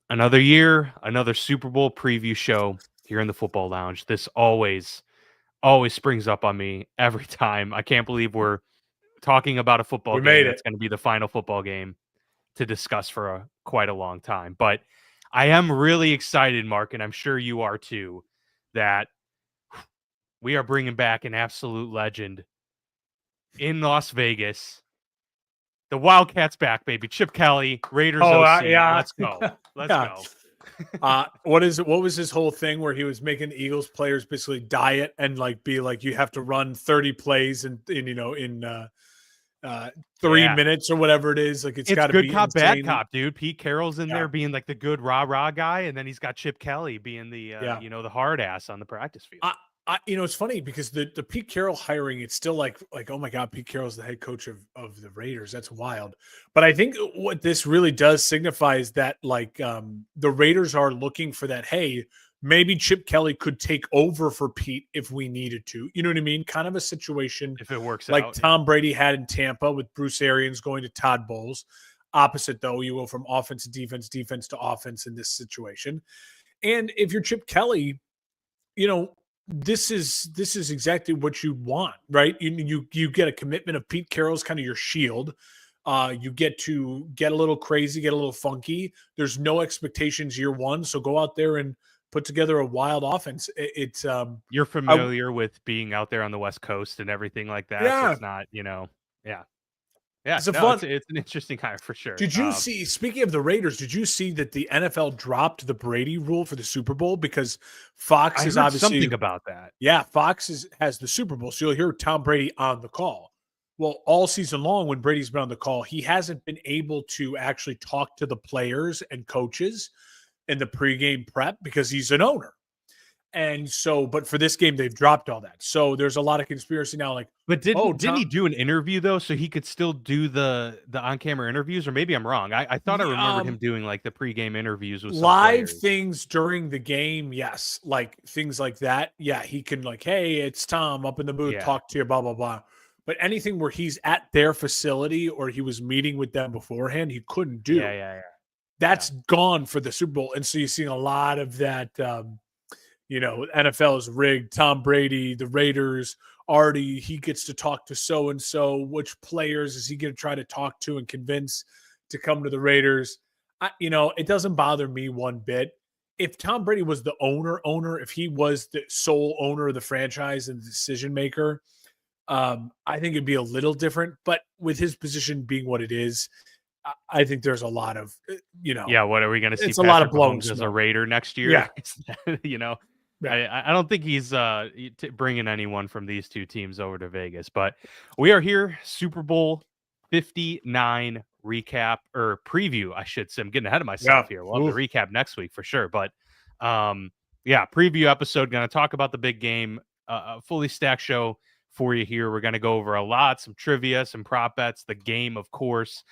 Another year, another Super Bowl preview show here in the Football Lounge. This always springs up on me every time. I can't believe we're talking about a football We game made that's it. going to be the final football game to discuss for quite a long time. But I am really excited, Mark, and I'm sure you are too, that we are bringing back an absolute legend in Las Vegas. The Wildcats back, baby. Chip Kelly, Raiders OC. Yeah. Let's go. Let's Yeah. go. What was his whole thing where he was making the Eagles players basically diet and like be like you have to run 30 plays in 3 minutes or whatever it is. Like it's It's got to good be cop, bad insane. cop, dude. Pete Carroll's in Yeah. there being like the good rah-rah guy, and then he's got Chip Kelly being the Yeah. the hard ass on the practice field. It's funny because the Pete Carroll hiring, it's still like, oh my God, Pete Carroll's the head coach of the Raiders. That's wild. But I think what this really does signify is that the Raiders are looking for that. Hey, maybe Chip Kelly could take over for Pete if we needed to. You know what I mean? Kind of a situation If it works like out. Tom Brady had in Tampa with Bruce Arians going to Todd Bowles. Opposite though, you go from offense to defense, defense to offense in this situation. And if you're Chip Kelly, this is exactly what you want, right? You get a commitment of Pete Carroll's kind of your shield. You get to get a little crazy, get a little funky. There's no expectations year one, so go out there and put together a wild offense. You're familiar with being out there on the West Coast and everything like that. Yeah. So it's not, yeah. Yeah, it's fun. It's an interesting hire for sure. Did you see? Speaking of the Raiders, did you see that the NFL dropped the Brady rule for the Super Bowl because Fox is obviously something about that? Yeah, Fox has the Super Bowl, so you'll hear Tom Brady on the call. Well, all season long, when Brady's been on the call, he hasn't been able to actually talk to the players and coaches in the pregame prep because he's an owner. And so, but for this game, they've dropped all that. So there's a lot of conspiracy now. Like, but didn't he do an interview though, so he could still do the on-camera interviews? Or maybe I'm wrong. I thought I remembered him doing like the pregame interviews with live things during the game. Yes, like things like that. Yeah, he can like, hey, it's Tom up in the booth, talk to you, blah blah blah. But anything where he's at their facility or he was meeting with them beforehand, he couldn't do. Yeah. That's gone for the Super Bowl, and so you're seeing a lot of that. NFL is rigged. Tom Brady, the Raiders, already he gets to talk to so and so. Which players is he going to try to talk to and convince to come to the Raiders? It doesn't bother me one bit. If Tom Brady was the owner, if he was the sole owner of the franchise and the decision maker, I think it'd be a little different. But with his position being what it is, I think there's a lot of, Yeah, what are we going to see? It's a lot of blown as a Raider next year. Yeah. I don't think he's bringing anyone from these two teams over to Vegas, but we are here. Super Bowl 59 recap or preview, I should say. I'm getting ahead of myself here. We'll have to recap next week for sure. But preview episode. Going to talk about the big game. A fully stacked show for you here. We're going to go over a lot, some trivia, some prop bets, the game, of course,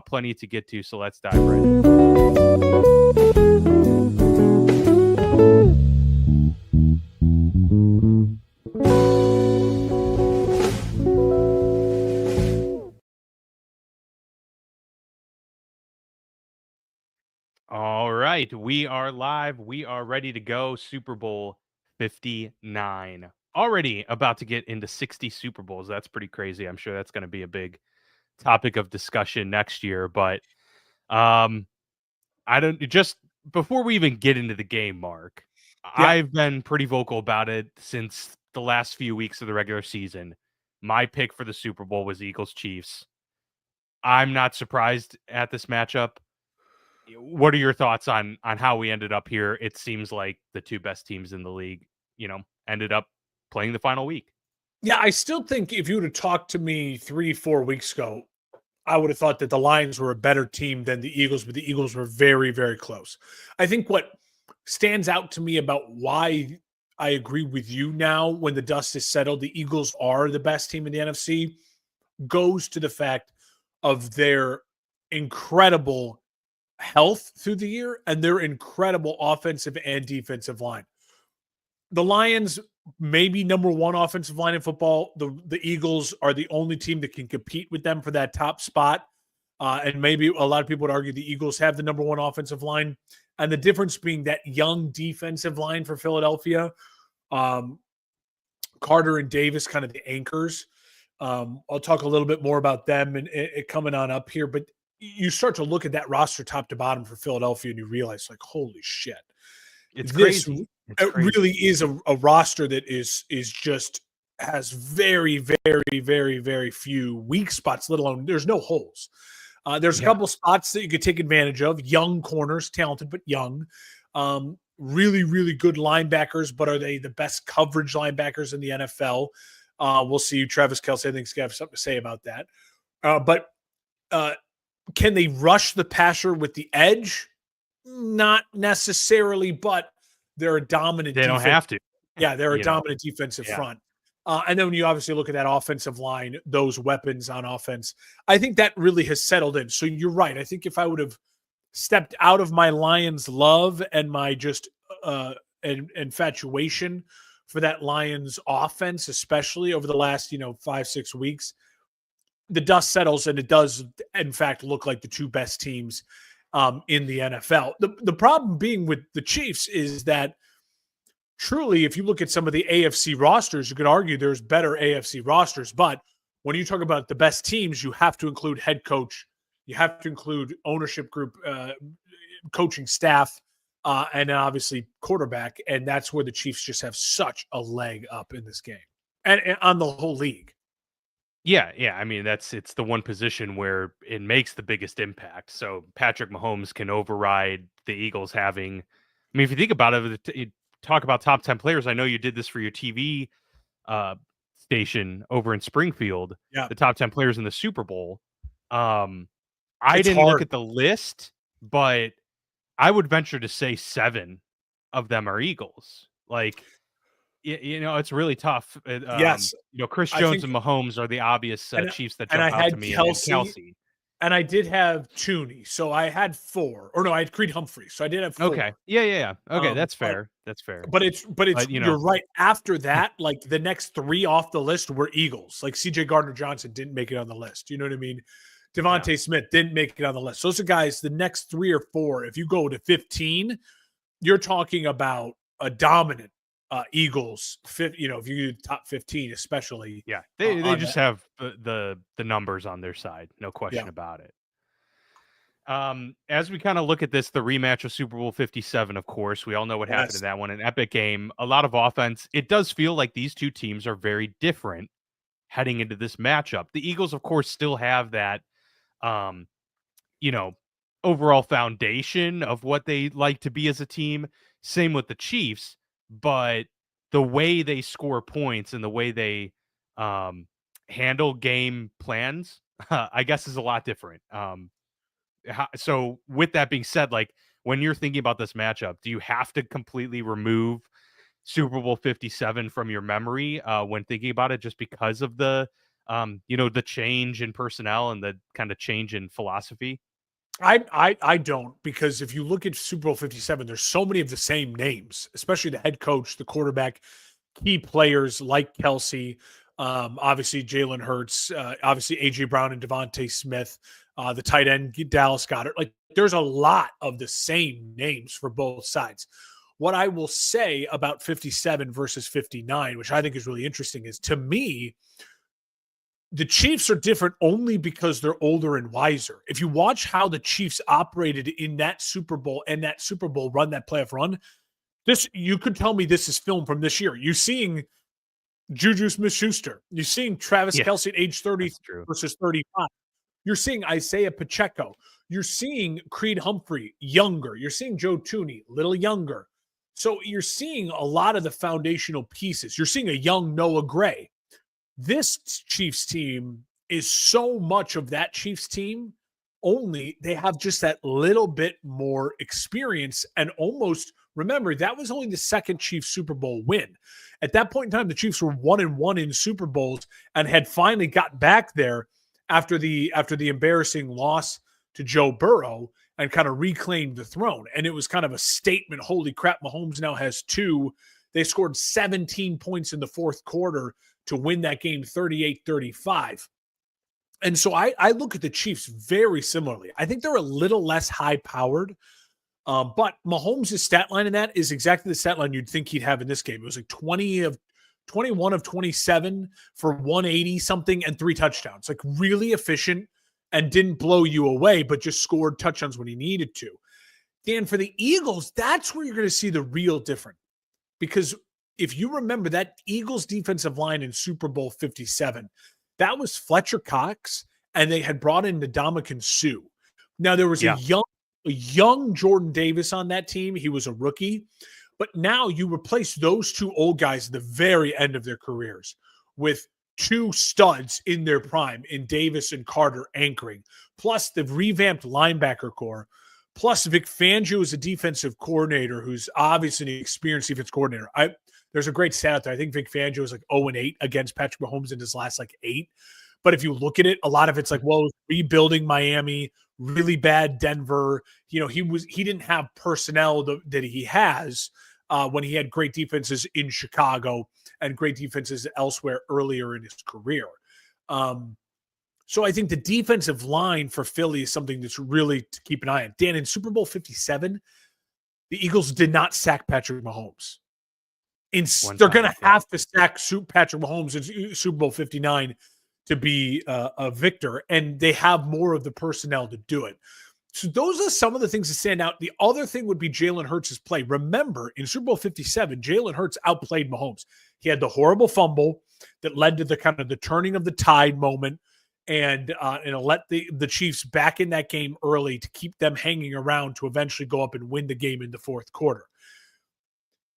plenty to get to. So let's dive right in. All right, we are live. We are ready to go. Super Bowl 59. Already about to get into 60 Super Bowls. That's pretty crazy. I'm sure that's going to be a big topic of discussion next year. But just before we even get into the game, Mark, I've been pretty vocal about it since the last few weeks of the regular season. My pick for the Super Bowl was Eagles-Chiefs. I'm not surprised at this matchup. What are your thoughts on how we ended up here? It seems like the two best teams in the league, ended up playing the final week. Yeah, I still think if you would have talked to me 3-4 weeks ago, I would have thought that the Lions were a better team than the Eagles, but the Eagles were very, very close. I think what stands out to me about why I agree with you now when the dust is settled, the Eagles are the best team in the NFC, goes to the fact of their incredible health through the year and their incredible offensive and defensive line. The Lions may be number one offensive line in football. The Eagles are the only team that can compete with them for that top spot. And maybe a lot of people would argue the Eagles have the number one offensive line. And the difference being that young defensive line for Philadelphia, Carter and Davis, kind of the anchors. I'll talk a little bit more about them and it coming on up here. But you start to look at that roster top to bottom for Philadelphia and you realize, like, holy shit. It's This crazy. it really is a roster that is just has very, very, very, very few weak spots, let alone there's no holes. There's a couple spots that you could take advantage of. Young corners, talented but young. Really, really good linebackers, but are they the best coverage linebackers in the NFL? We'll see. Travis Kelce, I think, is going to have something to say about that. But can they rush the passer with the edge? Not necessarily, but they're a dominant. They don't have to. Yeah, they're a dominant defensive front. And then when you obviously look at that offensive line, those weapons on offense, I think that really has settled in. So you're right. I think if I would have stepped out of my Lions love and my just infatuation for that Lions offense, especially over the last 5-6 weeks, the dust settles and it does in fact look like the two best teams in the NFL. The problem being with the Chiefs is that truly, if you look at some of the AFC rosters, you could argue there's better AFC rosters. But when you talk about the best teams, you have to include head coach, you have to include ownership group, coaching staff, and then obviously quarterback. And that's where the Chiefs just have such a leg up in this game and on the whole league. Yeah. I mean, it's the one position where it makes the biggest impact. So Patrick Mahomes can override the Eagles having. I mean, if you think about it, you talk about top 10 players. I know you did this for your TV station over in Springfield. Yeah, the top 10 players in the Super Bowl. I didn't look at the list, but I would venture to say 7 of them are Eagles. Like, it's really tough. Yes. Chris Jones and Mahomes are the obvious Chiefs that jump out to me. Kelce. And I did have Tooney, so I had 4. Or no, I had Creed Humphrey, so I did have 4. Okay, yeah. Okay, that's fair. That's fair. But it's you're right. After that, like the next 3 off the list were Eagles. Like C.J. Gardner-Johnson didn't make it on the list. You know what I mean? Devontae Smith didn't make it on the list. Those are guys. The next 3 or 4, if you go to 15, you're talking about a dominant Eagles. If you do top 15, especially. Yeah, they just have the numbers on their side, no question about it. As we kind of look at this, the rematch of Super Bowl 57, of course, we all know what happened in that one. An epic game, a lot of offense. It does feel like these two teams are very different heading into this matchup. The Eagles, of course, still have that, overall foundation of what they like to be as a team. Same with the Chiefs, but the way they score points and the way they handle game plans, I guess, is a lot different. So with that being said, like when you're thinking about this matchup, do you have to completely remove Super Bowl 57 from your memory when thinking about it, just because of the the change in personnel and the kind of change in philosophy? I don't, because if you look at Super Bowl 57, there's so many of the same names, especially the head coach, the quarterback, key players like Kelce, obviously Jalen Hurts, obviously AJ Brown and Devontae Smith, the tight end Dallas Goedert. Like there's a lot of the same names for both sides. What I will say about 57 versus 59, which I think is really interesting, is to me, the Chiefs are different only because they're older and wiser. If you watch how the Chiefs operated in that Super Bowl and that Super Bowl run, that playoff run, you could tell me this is film from this year. You're seeing Juju Smith-Schuster. You're seeing Travis Kelce at age 30 versus 35. You're seeing Isaiah Pacheco. You're seeing Creed Humphrey, younger. You're seeing Joe Tooney, little younger. So you're seeing a lot of the foundational pieces. You're seeing a young Noah Gray. This Chiefs team is so much of that Chiefs team, only they have just that little bit more experience. And almost, remember, that was only the second Chiefs Super Bowl win. At that point in time, the Chiefs were 1-1 in Super Bowls and had finally got back there after the embarrassing loss to Joe Burrow and kind of reclaimed the throne. And it was kind of a statement. Holy crap, Mahomes now has 2. They scored 17 points in the fourth quarter to win that game 38-35. And so I look at the Chiefs very similarly. I think they're a little less high powered. But Mahomes' stat line in that is exactly the stat line you'd think he'd have in this game. It was like 21 of 27 for 180 something and 3 touchdowns. Like really efficient and didn't blow you away, but just scored touchdowns when he needed to. Dan, for the Eagles, that's where you're going to see the real difference. Because if you remember that Eagles defensive line in Super Bowl 57, that was Fletcher Cox, and they had brought in Ndamukong Suh. Now, there was a young Jordan Davis on that team. He was a rookie. But now you replace those 2 old guys at the very end of their careers with 2 studs in their prime in Davis and Carter anchoring, plus the revamped linebacker core, plus Vic Fangio is a defensive coordinator who's obviously an experienced defense coordinator. There's a great stat out there. I think Vic Fangio is like 0-8 against Patrick Mahomes in his last like 8. But if you look at it, a lot of it's like, well, rebuilding Miami, really bad Denver. You know, he didn't have personnel that he has when he had great defenses in Chicago and great defenses elsewhere earlier in his career. So I think the defensive line for Philly is something that's really to keep an eye on. Dan, in Super Bowl 57, the Eagles did not sack Patrick Mahomes. They're going to have to sack Patrick Mahomes in Super Bowl 59 to be a victor, and they have more of the personnel to do it. So those are some of the things that stand out. The other thing would be Jalen Hurts' play. Remember, in Super Bowl 57, Jalen Hurts outplayed Mahomes. He had the horrible fumble that led to the kind of the turning of the tide moment, and let the Chiefs back in that game early to keep them hanging around to eventually go up and win the game in the fourth quarter.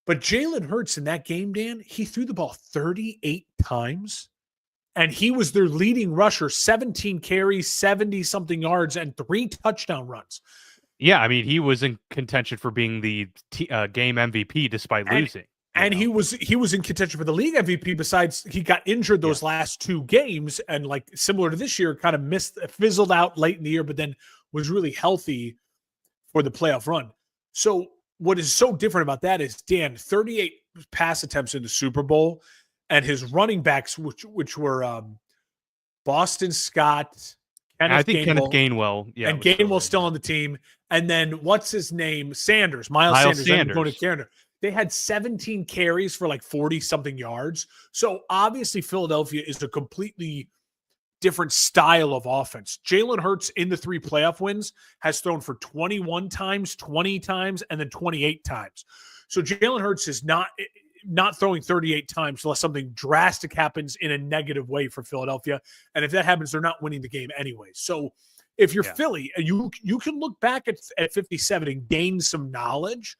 But Jalen Hurts in that game, Dan, he threw the ball 38 times. And he was their leading rusher, 17 carries, 70-something yards, and 3 touchdown runs. Yeah, I mean, he was in contention for being the game MVP despite losing. And he was in contention for the league MVP. Besides, he got injured those last 2 games, and like similar to this year, kind of fizzled out late in the year, but then was really healthy for the playoff run. So what is so different about that is, Dan, 38 pass attempts in the Super Bowl. And his running backs, which were Boston Scott, Kenneth Gainwell, and Gainwell's still on the team. And then what's his name? Miles Sanders. Going to Canada. They had 17 carries for like 40-something yards. So obviously Philadelphia is a completely different style of offense. Jalen Hurts in the 3 playoff wins has thrown for 21 times, 20 times, and then 28 times. So Jalen Hurts is not throwing 38 times unless something drastic happens in a negative way for Philadelphia. And if that happens, they're not winning the game anyway. So if you're Philly, you can look back at 57 and gain some knowledge.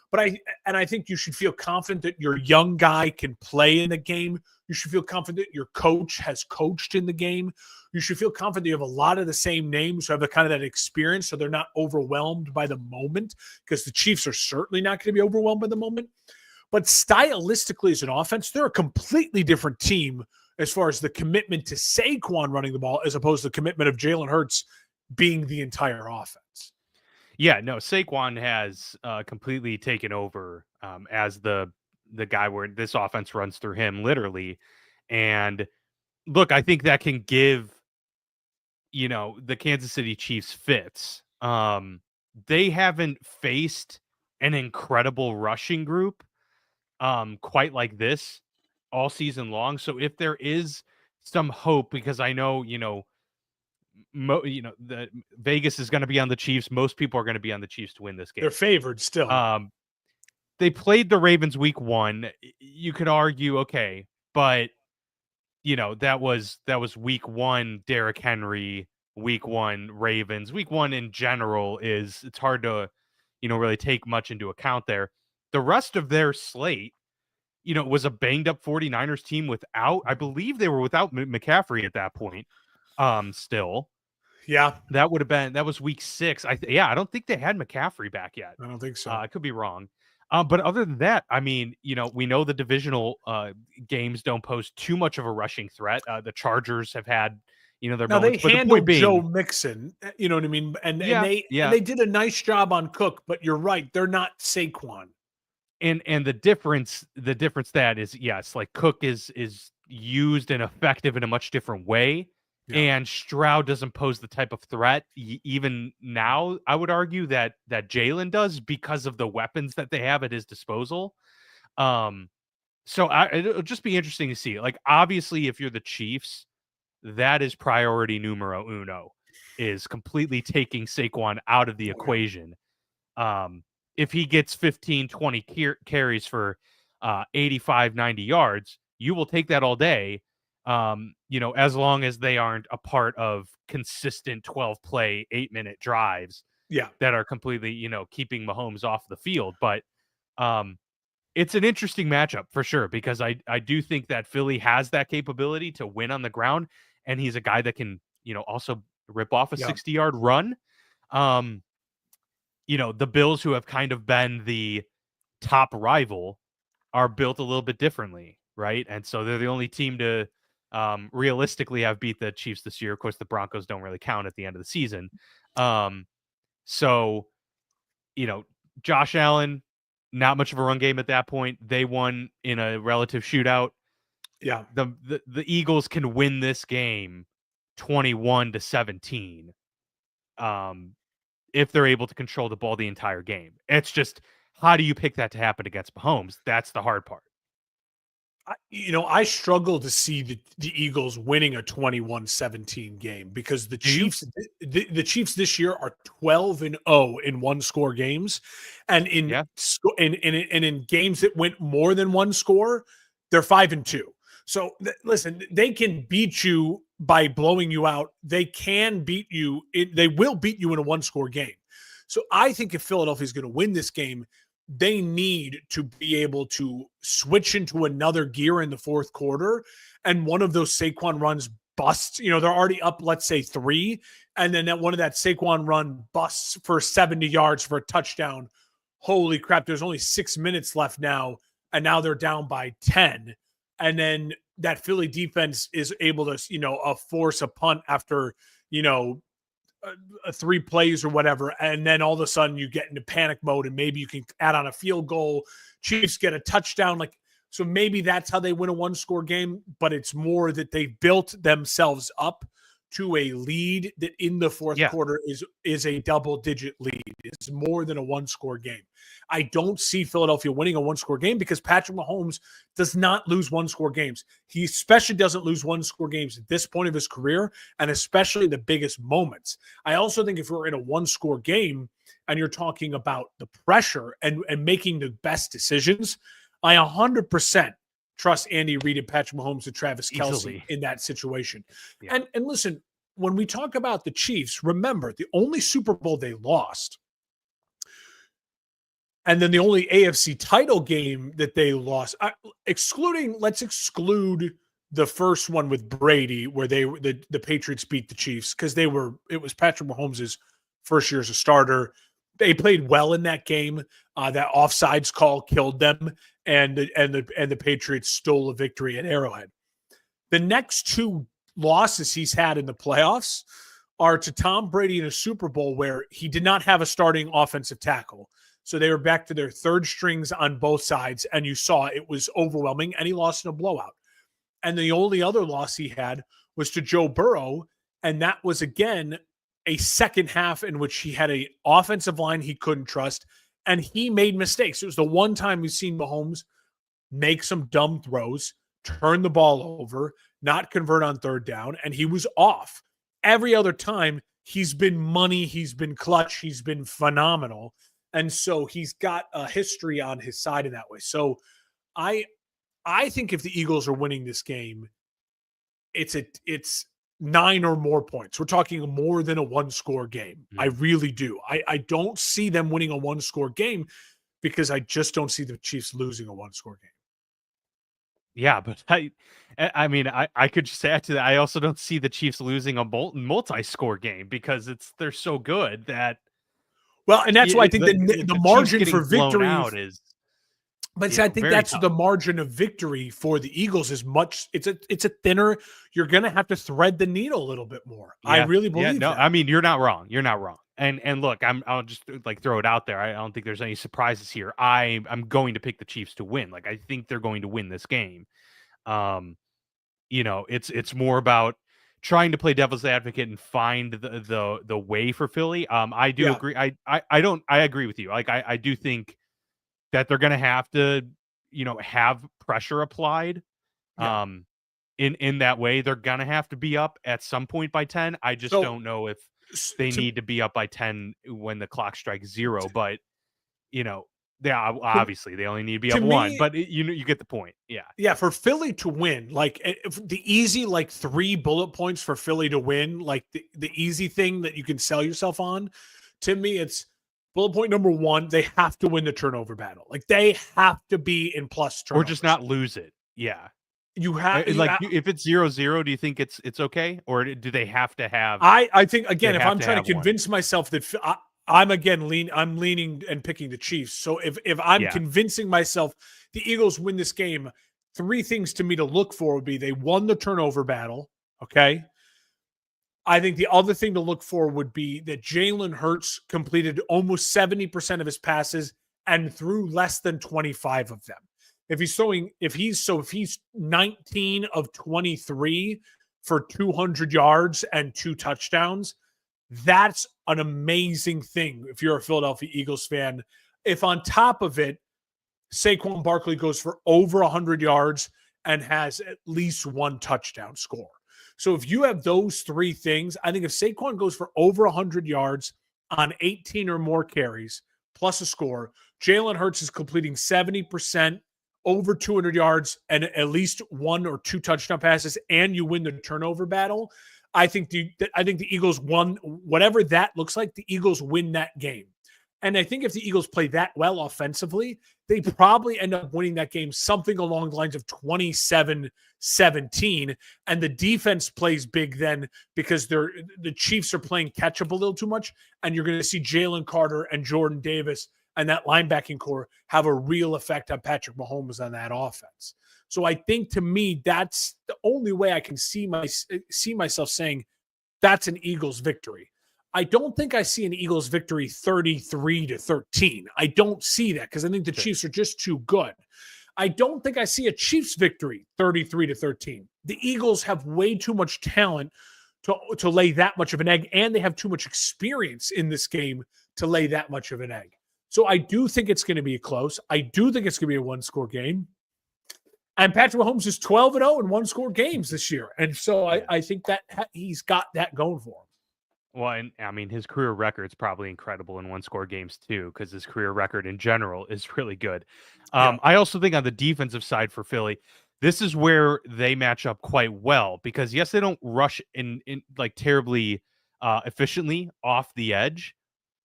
But I think you should feel confident that your young guy can play in the game. You should feel confident your coach has coached in the game. You should feel confident you have a lot of the same names who have the kind of that experience, so they're not overwhelmed by the moment, because the Chiefs are certainly not going to be overwhelmed by the moment. But stylistically as an offense, they're a completely different team as far as the commitment to Saquon running the ball as opposed to the commitment of Jalen Hurts being the entire offense. Yeah, no, Saquon has completely taken over as the guy where this offense runs through him, literally. And look, I think that can give, the Kansas City Chiefs fits. They haven't faced an incredible rushing group quite like this all season long. So if there is some hope, because I know, the Vegas is going to be on the Chiefs. Most people are going to be on the Chiefs to win this game. They're favored still. They played the Ravens week 1. You could argue, okay, but that was week 1, Derrick Henry, week 1, Ravens. Week 1 in general it's hard to, really take much into account there. The rest of their slate, was a banged up 49ers team without, I believe they were without McCaffrey at that point. Still. Yeah. That was week 6. I don't think they had McCaffrey back yet. I don't think so. I could be wrong. But other than that, I mean, we know the divisional games don't pose too much of a rushing threat. The Chargers have had, their moments. They handled Joe Mixon, you know what I mean? And they did a nice job on Cook, but you're right. They're not Saquon. And the difference that is, yes, like Cook is used and effective in a much different way. Yeah. And Stroud doesn't pose the type of threat even now. I would argue that Jalen does because of the weapons that they have at his disposal. Um, so it'll just be interesting to see. Like, obviously, if you're the Chiefs, that is priority numero uno, is completely taking Saquon out of the Oh, yeah. equation. Um, if he gets 15, 20 carries for 85, 90 yards, you will take that all day. As long as they aren't a part of consistent 12 play, 8-minute drives Yeah. that are completely, keeping Mahomes off the field. But um, it's an interesting matchup for sure, because I do think that Philly has that capability to win on the ground, and he's a guy that can, also rip off a Yeah. 60-yard run. Um, the Bills, who have kind of been the top rival, are built a little bit differently, right? And so they're the only team to realistically have beat the Chiefs this year. Of course, the Broncos don't really count at the end of the season. Um, so, you know, Josh Allen, not much of a run game at that point. They won in a relative shootout. Yeah. The Eagles can win this game 21-17. Um, if they're able to control the ball the entire game. It's just, how do you pick that to happen against Mahomes? That's the hard part. I struggle to see the Eagles winning a 21-17 game because the Do you? Chiefs the Chiefs this year are 12-0 in one score games, and Yeah. in games that went more than one score, they're 5-2. So listen, they can beat you by blowing you out. They can beat you. They will beat you in a one score game. So I think if Philadelphia is going to win this game, they need to be able to switch into another gear in the fourth quarter. And one of those Saquon runs busts, they're already up, let's say 3. And then one of that Saquon run busts for 70 yards for a touchdown. Holy crap. There's only 6 minutes left now. And now they're down by 10. And then that Philly defense is able to, force a punt after, 3 plays or whatever, and then all of a sudden you get into panic mode, and maybe you can add on a field goal. Chiefs get a touchdown, so maybe that's how they win a one-score game. But it's more that they built themselves up to a lead that in the fourth quarter is a double-digit lead. It's more than a one-score game. I don't see Philadelphia winning a one-score game because Patrick Mahomes does not lose one-score games. He especially doesn't lose one-score games at this point of his career, and especially the biggest moments. I also think if we're in a one-score game and you're talking about the pressure and making the best decisions, I 100% trust Andy Reid and Patrick Mahomes and Travis Kelce in that situation. Yeah. And listen, when we talk about the Chiefs, remember the only Super Bowl they lost, and then the only AFC title game that they lost, let's exclude the first one with Brady, where the Patriots beat the Chiefs, because it was Patrick Mahomes' first year as a starter. They played well in that game. That offsides call killed them, and the Patriots stole a victory at Arrowhead. The next 2 losses he's had in the playoffs are to Tom Brady in a Super Bowl where he did not have a starting offensive tackle. So they were back to their third strings on both sides, and you saw it was overwhelming, and he lost in a blowout. And the only other loss he had was to Joe Burrow, and that was, again, a second half in which he had an offensive line he couldn't trust, and he made mistakes. It was the one time we've seen Mahomes make some dumb throws, turn the ball over, not convert on third down, and he was off. Every other time, he's been money, he's been clutch, he's been phenomenal. And so he's got a history on his side in that way. So I think if the Eagles are winning this game, it's 9 or more points. We're talking more than a one-score game. I really do. I don't see them winning a one-score game because I just don't see the Chiefs losing a one-score game. Yeah, but I mean, I could just add to that. I also don't see the Chiefs losing a multi-score game because they're so good that. Well, and that's why I think the margin for victory out is. But I think that's tough. The margin of victory for the Eagles is much. It's a thinner. You're going to have to thread the needle a little bit more. Yeah, I really believe that. I mean, you're not wrong. You're not wrong. And look, I'll just throw it out there. I don't think there's any surprises here. I'm going to pick the Chiefs to win. I think they're going to win this game. It's more about trying to play devil's advocate and find the way for Philly. I do Yeah, agree. I agree with you. Like I do think that they're gonna have to, have pressure applied. yeah. Um, in that way, they're gonna have to be up at some point by 10. I just So don't know if they to need to be up by 10 when the clock strikes 0, but you know, they to, obviously they only need to be to up 1, me, but you get the point. Yeah. yeah, for Philly to win, like if the easy like 3 bullet points for Philly to win, like the easy thing that you can sell yourself on, to me, it's bullet point number one, they have to win the turnover battle. Like they have to be in plus Or just turnovers. not lose it. Yeah. You have you Like if it's 0-0, do you think it's okay? Or do they have to have I think they again, if have I'm to trying to have one? convince myself that I'm again I'm leaning and picking the Chiefs. So if I'm Yeah. convincing myself the Eagles win this game, 3 things to me to look for would be they won the turnover battle. Okay. I think the other thing to look for would be that Jalen Hurts completed almost 70% of his passes and threw less than 25 of them. If he's 19 of 23 for 200 yards and 2 touchdowns, that's an amazing thing if you're a Philadelphia Eagles fan. If on top of it, Saquon Barkley goes for over 100 yards and has at least 1 touchdown score. So if you have those 3 things, I think if Saquon goes for over 100 yards on 18 or more carries plus a score, Jalen Hurts is completing 70%, over 200 yards, and at least 1 or 2 touchdown passes, and you win the turnover battle. I think the Eagles won whatever that looks like. The Eagles win that game. And I think if the Eagles play that well offensively, they probably end up winning that game something along the lines of 27-17. And the defense plays big then because the Chiefs are playing catch up a little too much. And you're going to see Jalen Carter and Jordan Davis and that linebacking core have a real effect on Patrick Mahomes on that offense. So I think to me, that's the only way I can see myself saying that's an Eagles victory. I don't think I see an Eagles victory 33-13. I don't see that because I think the Chiefs are just too good. I don't think I see a Chiefs victory 33-13. The Eagles have way too much talent to lay that much of an egg, and they have too much experience in this game to lay that much of an egg. So I do think it's going to be close. I do think it's going to be a one-score game. And Patrick Mahomes is 12-0 in one-score games this year. And so I think that he's got that going for him. Well, and I mean, his career record's probably incredible in one-score games too, because his career record in general is really good. Yeah. I also think on the defensive side for Philly, this is where they match up quite well because yes, they don't rush in like terribly efficiently off the edge,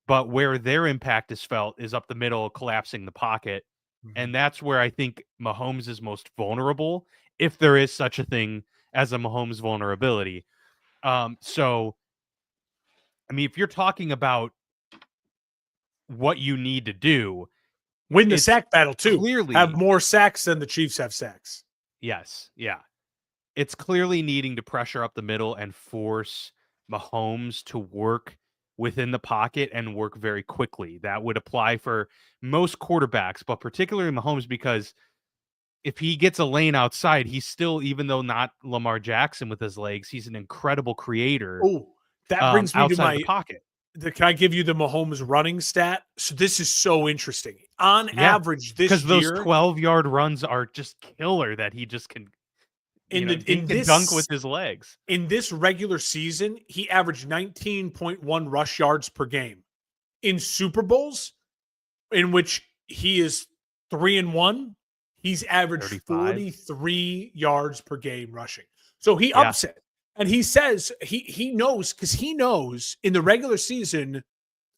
but where their impact is felt is up the middle, collapsing the pocket, and that's where I think Mahomes is most vulnerable, if there is such a thing as a Mahomes vulnerability. So I mean, if you're talking about what you need to do, Win the it's sack battle too. Have clearly more sacks than the Chiefs have sacks. yes, yeah. It's clearly needing to pressure up the middle and force Mahomes to work within the pocket and work very quickly. That would apply for most quarterbacks, but particularly Mahomes because if he gets a lane outside, he's still, even though not Lamar Jackson with his legs, he's an incredible creator Oh, that brings me to outside of the pocket. can I give you the Mahomes running stat? So this is so interesting. On Yeah, average because this those year 12-yard runs are just killer that he just can, in dink and dunk with his legs. this regular season, he averaged 19.1 rush yards per game. In Super Bowls, in which he is 3-1, he's averaged 35. 43 yards per game rushing. So he Yeah. ups it. And he says he knows because he knows in the regular season,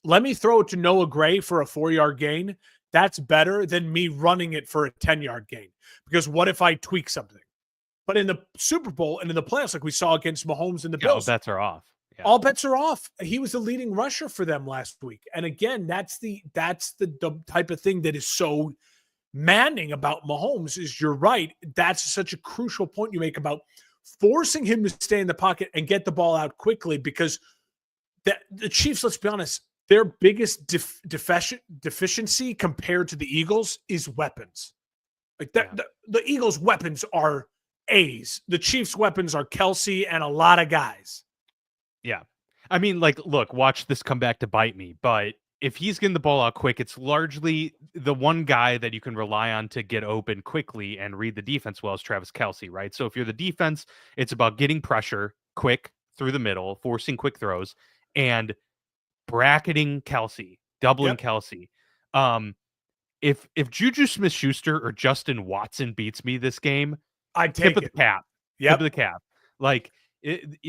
let me throw it to Noah Gray for a 4-yard gain. That's better than me running it for a 10-yard gain. Because what if I tweak something? But in the Super Bowl and in the playoffs, like we saw against Mahomes and the Bills, All bets are off. Yeah. all bets are off. He was the leading rusher for them last week. And again, that's the type of thing that is so maddening about Mahomes is you're right. That's such a crucial point you make about forcing him to stay in the pocket and get the ball out quickly because the Chiefs, let's be honest, their biggest deficiency compared to the Eagles is weapons. Like that, the Eagles' weapons are A's. The Chiefs' weapons are Kelsey and a lot of guys. Yeah. I mean, like, look, watch this come back to bite me. But if he's getting the ball out quick, it's largely the one guy that you can rely on to get open quickly and read the defense well is Travis Kelsey, right? So if you're the defense, it's about getting pressure quick through the middle, forcing quick throws, and bracketing Kelsey, doubling Yep. Kelsey. If Juju Smith-Schuster or Justin Watson beats me this game, I'd tip take of the it. cap. Tip of Yep. the cap. Like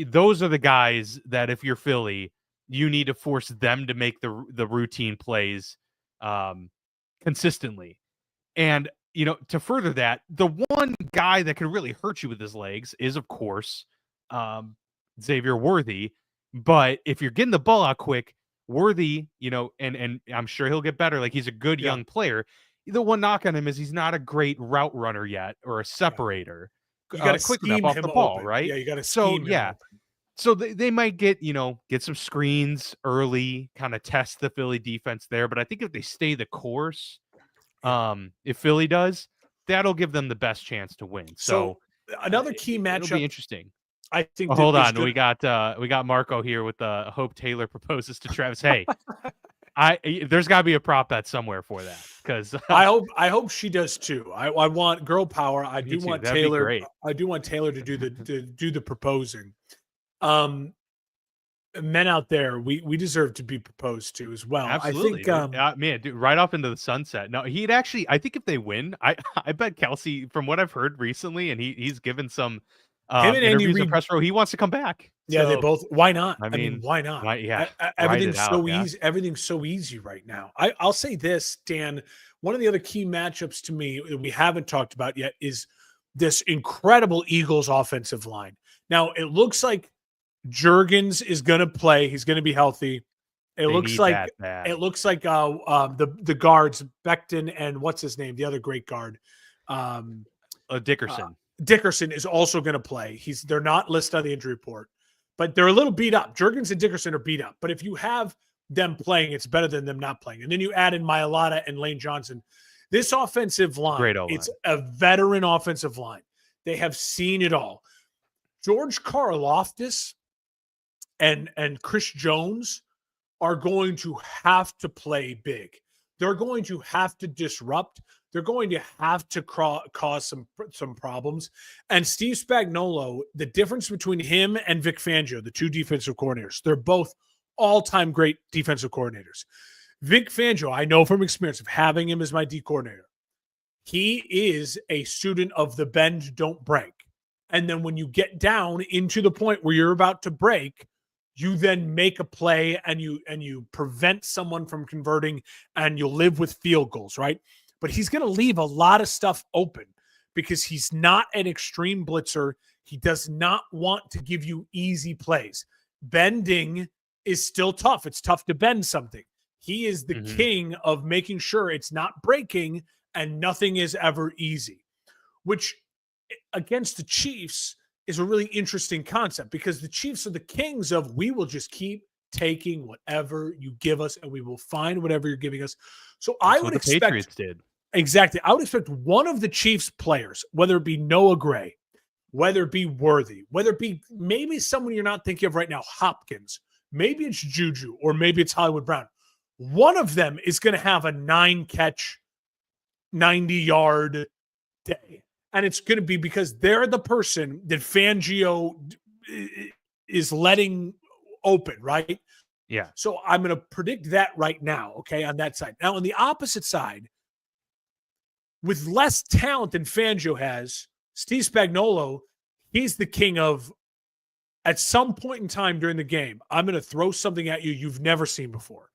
those are the guys that if you're Philly, you need to force them to make the routine plays consistently. And to further that, the one guy that can really hurt you with his legs is, of course, Xavier Worthy. But if you're getting the ball out quick, Worthy, and I'm sure he'll get better. Like he's a good Yeah. young player. The one knock on him is he's not a great route runner yet or a Yeah. separator, You got to quick enough scheme off him the ball, open. right? Yeah, you got to So scheme him yeah, open. so they might get some screens early, kind of test the Philly defense there. But I think if they stay the course, Yeah. if Philly does, that'll give them the best chance to win. So So another key it'll be matchup interesting. I think Oh, that hold is on, good. we got Marco here with Hope Taylor proposes to Travis. Hey, there's got to be a prop bet somewhere for that because I hope she does too. I want girl power. I me do too. want That'd be Taylor. great. I do want Taylor to do the proposing. Men out there, we deserve to be proposed to as well. I Absolutely, think dude. Man, dude, right off into the sunset. No, he'd actually. I think if they win, I bet Kelsey, from what I've heard recently, and he's given some him and Andy interviews in Reid. press row, he wants to come back. Yeah, they So both. Why not? I I mean, mean, why not? yeah, ride it Everything's out. so Yeah, easy. Everything's so easy right now. I'll say this, Dan. One of the other key matchups to me that we haven't talked about yet is this incredible Eagles offensive line. Now it looks like Jurgens is going to play. He's going to be healthy. It they looks need like that bad. the guards Becton and what's his name, the other great guard, Dickerson. Dickerson is also going to play. They're not listed on the injury report, but they're a little beat up. Jurgens and Dickerson are beat up. But if you have them playing, it's better than them not playing. And then you add in Mailata and Lane Johnson. This offensive line, Great O-line. it's a veteran offensive line. They have seen it all. George Karlaftis and Chris Jones are going to have to play big. They're going to have to disrupt. They're going to have to cause some problems. And Steve Spagnuolo, the difference between him and Vic Fangio, the two defensive coordinators, they're both all-time great defensive coordinators. Vic Fangio, I know from experience of having him as my D coordinator, he is a student of the bend, don't break. And then when you get down into the point where you're about to break, you then make a play and you prevent someone from converting and you'll live with field goals, right? But he's going to leave a lot of stuff open because he's not an extreme blitzer. He does not want to give you easy plays. Bending is still tough. It's tough to bend something. He is the king of making sure it's not breaking and nothing is ever easy, which against the Chiefs is a really interesting concept because the Chiefs are the kings of we will just keep taking whatever you give us and we will find whatever you're giving us. So That's I would what the expect Patriots did. Exactly. I would expect one of the Chiefs players, whether it be Noah Gray, whether it be Worthy, whether it be maybe someone you're not thinking of right now, Hopkins, maybe it's Juju, or maybe it's Hollywood Brown. One of them is going to have a 9-catch, 90-yard day. And it's going to be because they're the person that Fangio is letting open, right? Yeah. So I'm going to predict that right now, okay, on that side. Now, on the opposite side, with less talent than Fangio has, Steve Spagnuolo, he's the king of, at some point in time during the game, I'm going to throw something at you you've never seen before.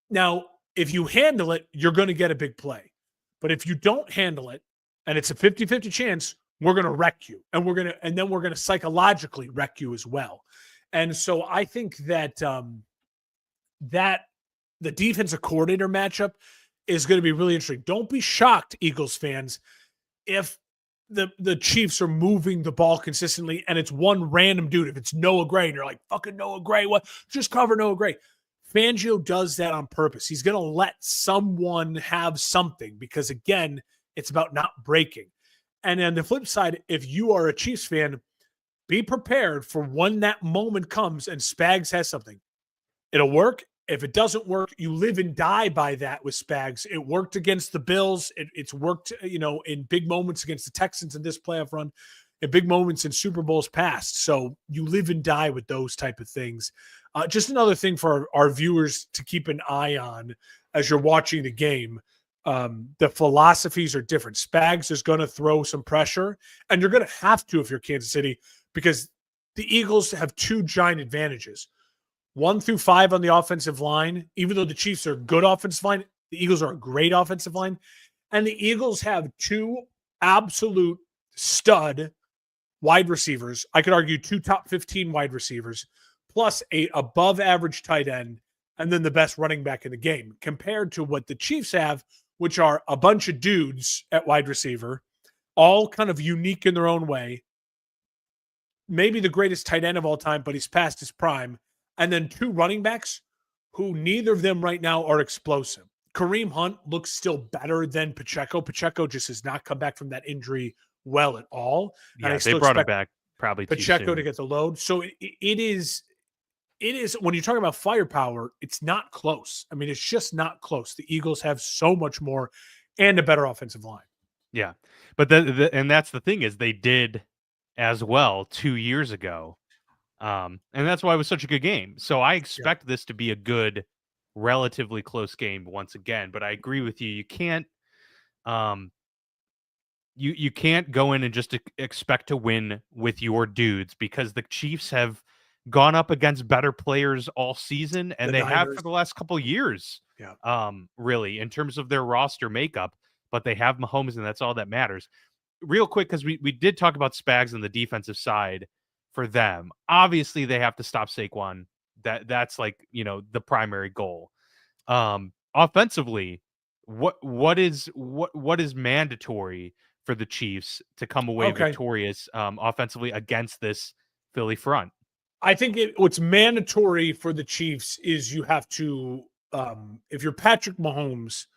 Now, if you handle it, you're going to get a big play. But if you don't handle it, and it's a 50-50 chance, we're going to wreck you. And then we're going to psychologically wreck you as well. And so I think that that the defensive coordinator matchup is going to be really interesting. Don't be shocked, Eagles fans, if the Chiefs are moving the ball consistently and it's one random dude. If it's Noah Gray and you're like, fucking Noah Gray, what? Just cover Noah Gray. Fangio does that on purpose. He's going to let someone have something because, again, it's about not breaking. And on the flip side, if you are a Chiefs fan, be prepared for when that moment comes and Spags has something. It'll work. If it doesn't work, you live and die by that with Spags. It worked against the Bills. It's worked, in big moments against the Texans in this playoff run, in big moments in Super Bowls past. So you live and die with those type of things. Just another thing for our viewers to keep an eye on as you're watching the game. The philosophies are different. Spags is going to throw some pressure, and you're going to have to if you're Kansas City, because the Eagles have two giant advantages. 1 through 5 on the offensive line. Even though the Chiefs are a good offensive line, the Eagles are a great offensive line. And the Eagles have two absolute stud wide receivers. I could argue 2 top 15 wide receivers, plus a above average tight end, and then the best running back in the game, compared to what the Chiefs have, which are a bunch of dudes at wide receiver, all kind of unique in their own way. Maybe the greatest tight end of all time, but he's past his prime. And then 2 running backs who neither of them right now are explosive. Kareem Hunt looks still better than Pacheco. Pacheco just has not come back from that injury well at all. Yeah, and I they still brought him expect back probably too Pacheco soon. to get the load. So it is when you're talking about firepower, it's not close. I mean, it's just not close. The Eagles have so much more and a better offensive line. Yeah, but and that's the thing is they did as well 2 years ago. And that's why it was such a good game. So I expect this to be a good, relatively close game once again. But I agree with you. You can't, you can't go in and just expect to win with your dudes, because the Chiefs have gone up against better players all season, and The they have Niners. for the last couple of years. Yeah. Really, in terms of their roster makeup, but they have Mahomes, and that's all that matters. Real quick, because we did talk about Spags on the defensive side. For them, obviously they have to stop Saquon. That's like, the primary goal. Offensively, what is mandatory for the Chiefs to come away victorious offensively against this Philly front? I think what's mandatory for the Chiefs is you have to, if you're Patrick Mahomes,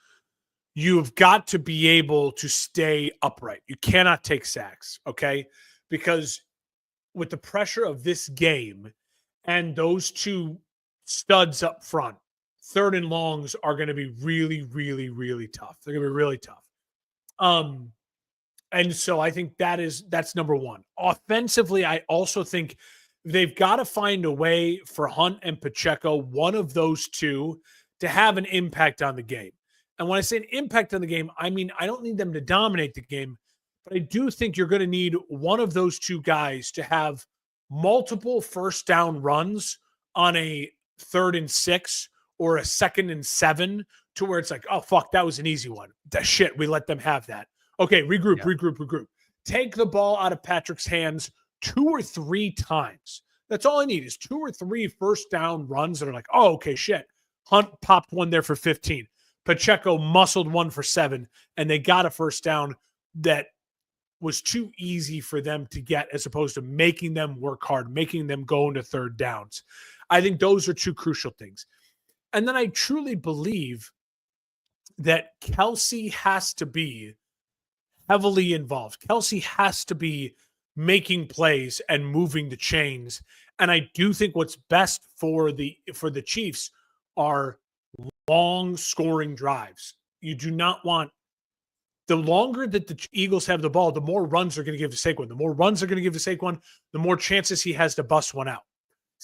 you've got to be able to stay upright. You cannot take sacks, okay? Because with the pressure of this game and those 2 studs up front, 3rd and longs are going to be really, really, really tough. They're going to be really tough. And so I think that's number 1. Offensively, I also think they've got to find a way for Hunt and Pacheco, one of those 2, to have an impact on the game. And when I say an impact on the game, I mean, I don't need them to dominate the game, but I do think you're going to need one of those 2 guys to have multiple first down runs on a 3rd and 6 or a 2nd and 7, to where it's like, oh, fuck, that was an easy one. Shit, we let them have that. Okay, regroup. Take the ball out of Patrick's hands 2 or 3 times. That's all I need is 2 or 3 first down runs that are like, oh, okay, shit. Hunt popped one there for 15. Pacheco muscled one for 7, and they got a first down that was too easy for them to get, as opposed to making them work hard, making them go into 3rd downs. I think those are 2 crucial things. And then I truly believe that Kelsey has to be heavily involved. Kelsey has to be making plays and moving the chains. And I do think what's best for the Chiefs are long scoring drives. You do not want, the longer that the Eagles have the ball, the more runs they're going to give to Saquon. The more runs they're going to give to Saquon, the more chances he has to bust one out.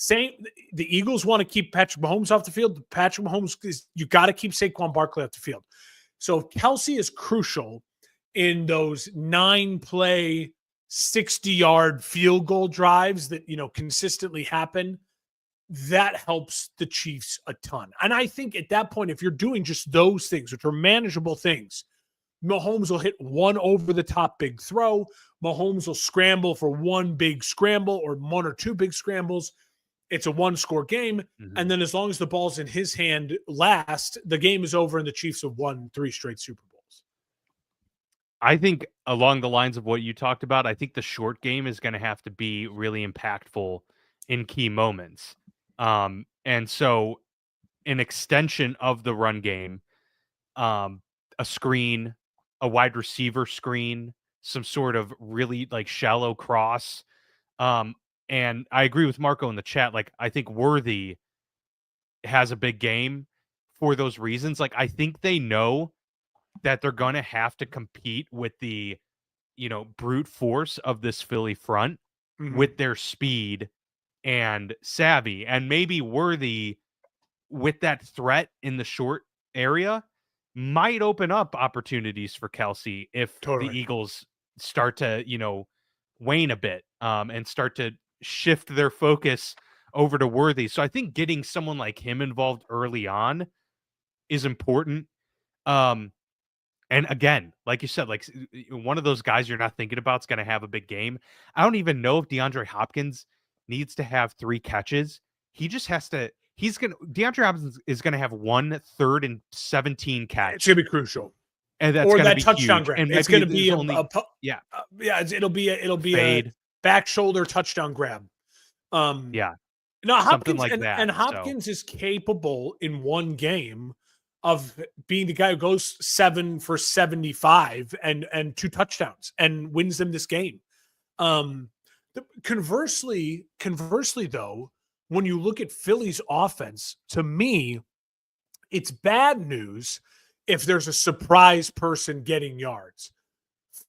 The Eagles want to keep Patrick Mahomes off the field. Patrick Mahomes, you got to keep Saquon Barkley off the field. So Kelsey is crucial in those 9-play, 60-yard field goal drives that, consistently happen. That helps the Chiefs a ton. And I think at that point, if you're doing just those things, which are manageable things, Mahomes will hit one over-the-top big throw. Mahomes will scramble for one big scramble or 1 or 2 big scrambles. It's a 1-score game. Mm-hmm. And then as long as the ball's in his hand last, the game is over and the Chiefs have won 3 straight Super Bowls. I think along the lines of what you talked about, I think the short game is going to have to be really impactful in key moments. And so an extension of the run game, a screen, a wide receiver screen, some sort of really like shallow cross. Um, and I agree with Marco in the chat. Like, I think Worthy has a big game for those reasons. Like, I think they know that they're going to have to compete with the, brute force of this Philly front Mhm. with their speed and savvy, and maybe Worthy with that threat in the short area might open up opportunities for Kelsey if the Totally. Eagles start to, wane a bit, and start to shift their focus over to Worthy. So I think getting someone like him involved early on is important. Um, and again, like you said, like one of those guys you're not thinking about is going to have a big game. I don't even know if DeAndre Hopkins needs to have 3 catches. He just has to. DeAndre Hopkins is going to have 1 3rd and 17 It's gonna catch, be crucial. and that's Or going to that be touchdown huge. grab. And It's maybe gonna be there's only, yeah, it'll be a fade, back shoulder touchdown grab. Um, yeah, no, something Hopkins like that. and So Hopkins is capable in one game of being the guy who goes 7 for 75 and 2 touchdowns and wins them this game. Um, conversely though, when you look at Philly's offense, to me, it's bad news if there's a surprise person getting yards.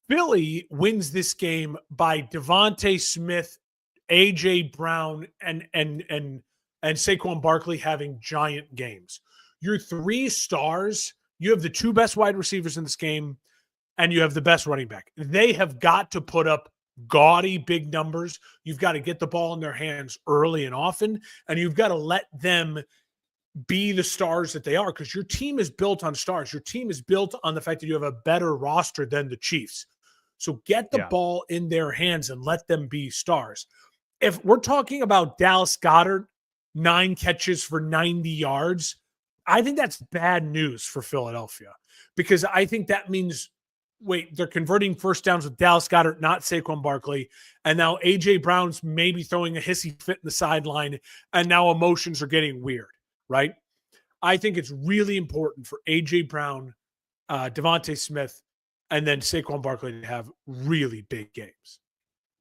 Philly wins this game by Devontae Smith, AJ Brown, and Saquon Barkley having giant games. Your 3 stars, you have the 2 best wide receivers in this game, and you have the best running back. They have got to put up gaudy big numbers. You've got to get the ball in their hands early and often, and you've got to let them be the stars that they are, because your team is built on stars. Your team is built on the fact that you have a better roster than the Chiefs. So get the yeah, ball in their hands and let them be stars. If we're talking about Dallas Goedert, 9 catches for 90 yards, I think that's bad news for Philadelphia, because I think that means, wait, they're converting first downs with Dallas Goedert, not Saquon Barkley. And now A.J. Brown's maybe throwing a hissy fit in the sideline, and now emotions are getting weird, right? I think it's really important for A.J. Brown, Devontae Smith, and then Saquon Barkley to have really big games.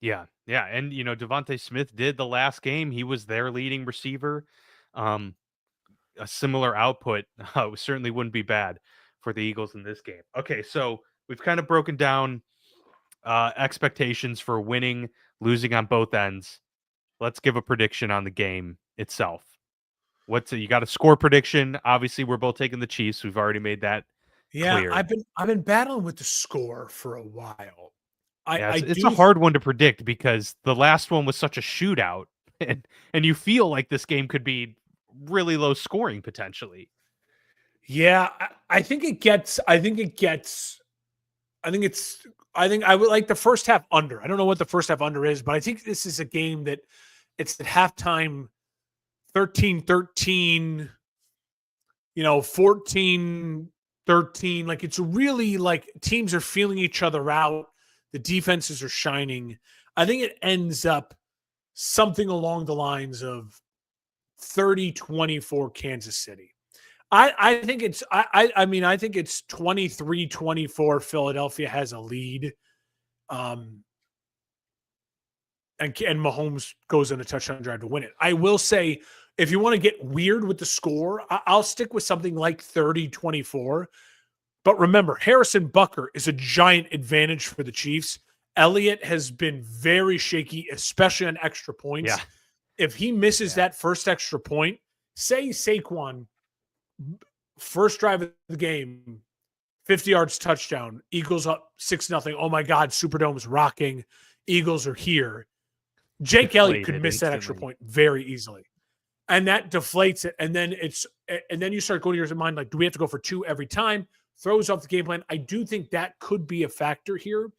yeah, yeah. And Devontae Smith did the last game. He was their leading receiver. Um, a similar output certainly wouldn't be bad for the Eagles in this game. Okay, so we've kind of broken down expectations for winning, losing on both ends. Let's give a prediction on the game itself. You got a score prediction? Obviously, we're both taking the Chiefs. We've already made that Yeah, clear. I've been battling with the score for a while. I Yeah, I it's a do hard one to predict because the last one was such a shootout, and you feel like this game could be really low scoring potentially. Yeah, I think it gets I think it's I think I would like the first half under. I don't know what the first half under is, but I think this is a game that it's at halftime 13-13, 14-13. Like, it's really like teams are feeling each other out. The defenses are shining. I think it ends up something along the lines of 30-24 Kansas City. I think it's I mean, I think it's 23-24 Philadelphia has a lead. Um and Mahomes goes in a touchdown drive to win it. I will say, if you want to get weird with the score, I'll stick with something like 30-24. But remember, Harrison Butker is a giant advantage for the Chiefs. Elliott has been very shaky, especially on extra Yeah, points. If he misses yeah, that first extra point, say Saquon, first drive of the game, 50 yards touchdown, Eagles up 6-0. Oh my God, Superdome's rocking. Eagles are here. Jake Elliott could deflated miss that extra instantly. point very easily. And that deflates it. And then you start going to your mind, like, do we have to go for 2 every time? Throws off the game plan. I do think that could be a factor here.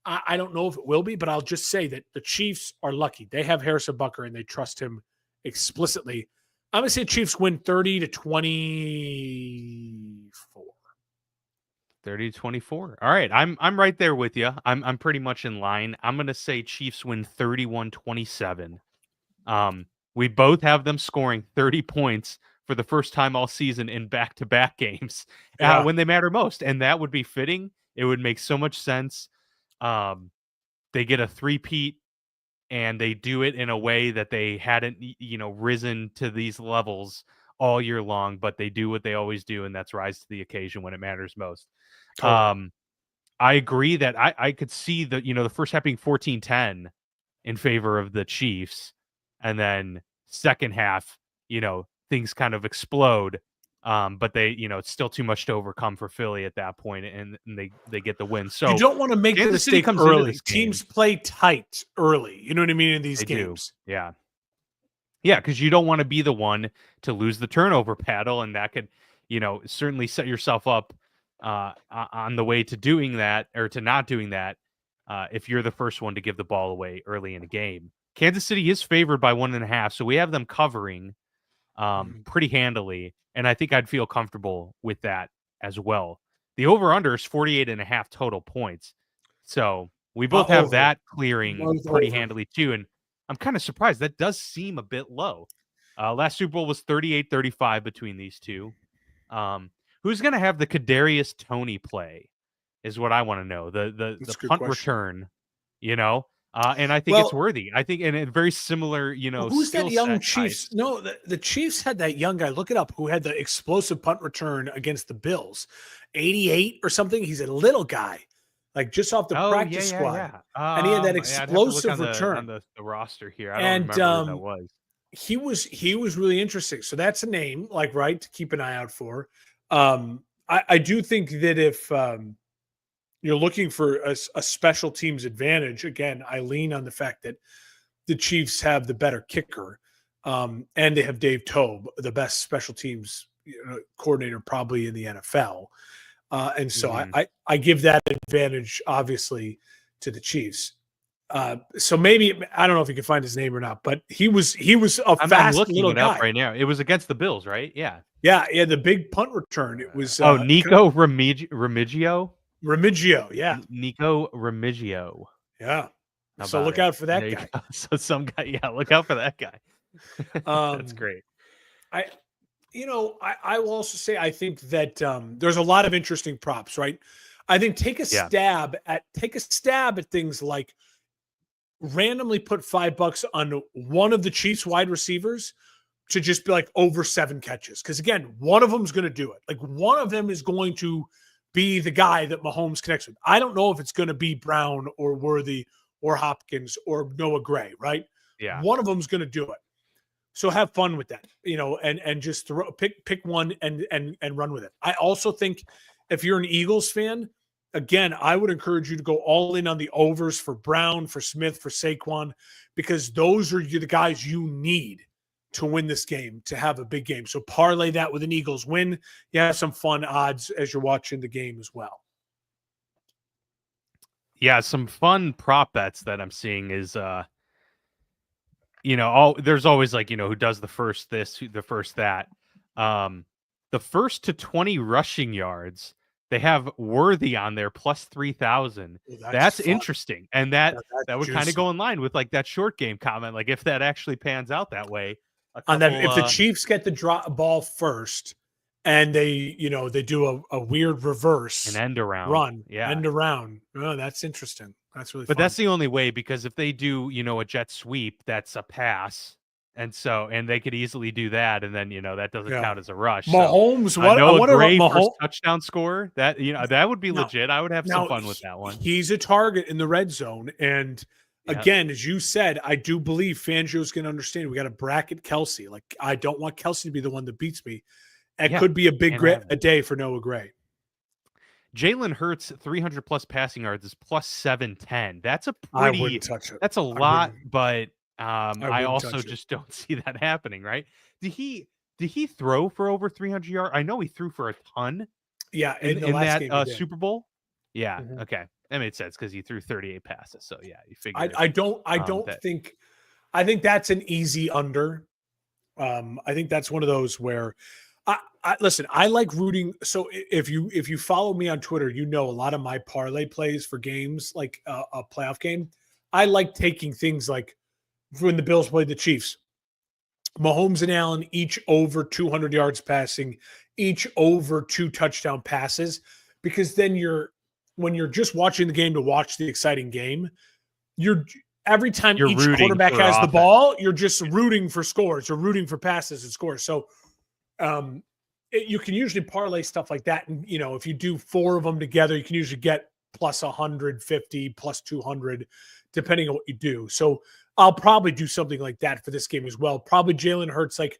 I don't know if it will be, but I'll just say that the Chiefs are lucky. They have Harrison Butker and they trust him explicitly. I'm going to say Chiefs win 30-24. 30-24. All right. I'm right there with you. I'm pretty much in line. I'm gonna say Chiefs win 31-27. We both have them scoring 30 points for the first time all season in back-to-back games Yeah. when they matter most. And that would be fitting. It would make so much sense. they get a three-peat, and they do it in a way that they hadn't, risen to these levels all year long, but they do what they always do, and that's rise to the occasion when it matters most. Totally. Um, I agree that I could see the first half being 14-10 in favor of the Chiefs, and then second half, things kind of explode. But it's still too much to overcome for Philly at that point, and they get the win. You So don't want to make the Kansas City mistake comes into early. this game. Teams play tight early. You know what I mean in these They do, games. yeah. Yeah, because you don't want to be the one to lose the turnover battle, and that could, certainly set yourself up on the way to doing that or to not doing that if you're the first one to give the ball away early in a game. Kansas City is favored by 1.5, so we have them covering pretty handily, and I think I'd feel comfortable with that as well. The over-under is 48.5 total points, so we both have Over. that clearing Both pretty over. handily too, and I'm kind of surprised. That does seem a bit low. Last Super Bowl was 38-35 between these two. Who's going to have the Kadarius Toney play is what I want to know. The That's a good punt question. return, and I think it's Well, worthy. I think, and a very similar, who's that skill young set Chiefs? types. No, the Chiefs had that young guy. Look it up. Who had the explosive punt return against the Bills? 88 or something. He's a little guy, like just off the Oh yeah, practice yeah, squad, yeah. and he had that Yeah, I'd have to look on explosive return. the roster here. I don't And remember who that was. he was really interesting. So that's a name, like, right, to keep an eye out for. I do think that if you're looking for a special teams advantage, again, I lean on the fact that the Chiefs have the better kicker, and they have Dave Tobe, the best special teams coordinator probably in the NFL. And so Mhm. I give that advantage, obviously, to the Chiefs. So maybe I don't know if you can find his name or not, but he was a I'm fast looking little it up guy. right now. It was against the Bills, right? Yeah. Yeah, the big punt return. It was Nico Remigio. Remigio. Yeah, Nico Remigio. yeah. How So about look it? out for that There you guy. go. So some guy, yeah, look out for that guy. That's Um, great. I I will also say I think that there's a lot of interesting props, right? I think Yeah. take a stab at things like randomly put $5 on one of the Chiefs wide receivers to just be like over 7 catches. Because again, one of them's going to do it. Like one of them is going to be the guy that Mahomes connects with. I don't know if it's going to be Brown or Worthy or Hopkins or Noah Gray, right? Yeah. One of them's going to do it. So have fun with that, and just pick one and run with it. I also think if you're an Eagles fan, again, I would encourage you to go all in on the overs for Brown, for Smith, for Saquon, because those are the guys you need to win this game, to have a big game. So parlay that with an Eagles win. You have some fun odds as you're watching the game as well. Yeah, some fun prop bets that I'm seeing is there's always like, who does the first this, the first that. The first to 20 rushing yards, they have Worthy on there plus 3,000. Well, that's That's fun. interesting. And That's that would kind of juicy. go in line with like that short game comment. Like if that actually pans out that way, a On that, couple if the Chiefs get the drop ball first and they do a weird an reverse end around. run, Yeah. end around. Oh, that's interesting. That's really But fun. that's the only way, because if they do, a jet sweep, that's a pass. And they could easily do that, and then that doesn't Yeah. count as a rush. So Mahomes, I Noah wonder what Gray first Mahomes. touchdown score, that that would be Now, legit. I would have some now fun with that one. he's a target in the red zone, and Yeah. again, as you said, I do believe Fangio's going to understand. We got to bracket Kelsey. Like I don't want Kelsey to be the one that beats me. It could be a big a day for Noah Gray. Jalen Hurts 300 plus passing yards is plus 710. That's a I pretty. wouldn't touch it. That's a lot, but I wouldn't also touch it. just don't see that happening. Right? Did he throw for over 300 yards? I know he threw for a ton. Yeah, in the last that game he did. Super Bowl. Yeah. Mhm. Okay, that made sense because he threw 38 passes. So yeah, you figure. I don't think. I think that's an easy under. I think that's one of those where I listen. I like rooting. So if you follow me on Twitter, a lot of my parlay plays for games like a playoff game. I like taking things like when the Bills played the Chiefs, Mahomes and Allen each over 200 yards passing, each over 2 touchdown passes, because then when you're just watching the game to watch the exciting game, every time You're each rooting quarterback for has the offense. ball, you're just rooting for scores or rooting for passes and scores. So you can usually parlay stuff like that. And, if you do 4 of them together, you can usually get plus 150, plus 200, depending on what you do. So I'll probably do something like that for this game as well. Probably Jalen Hurts, like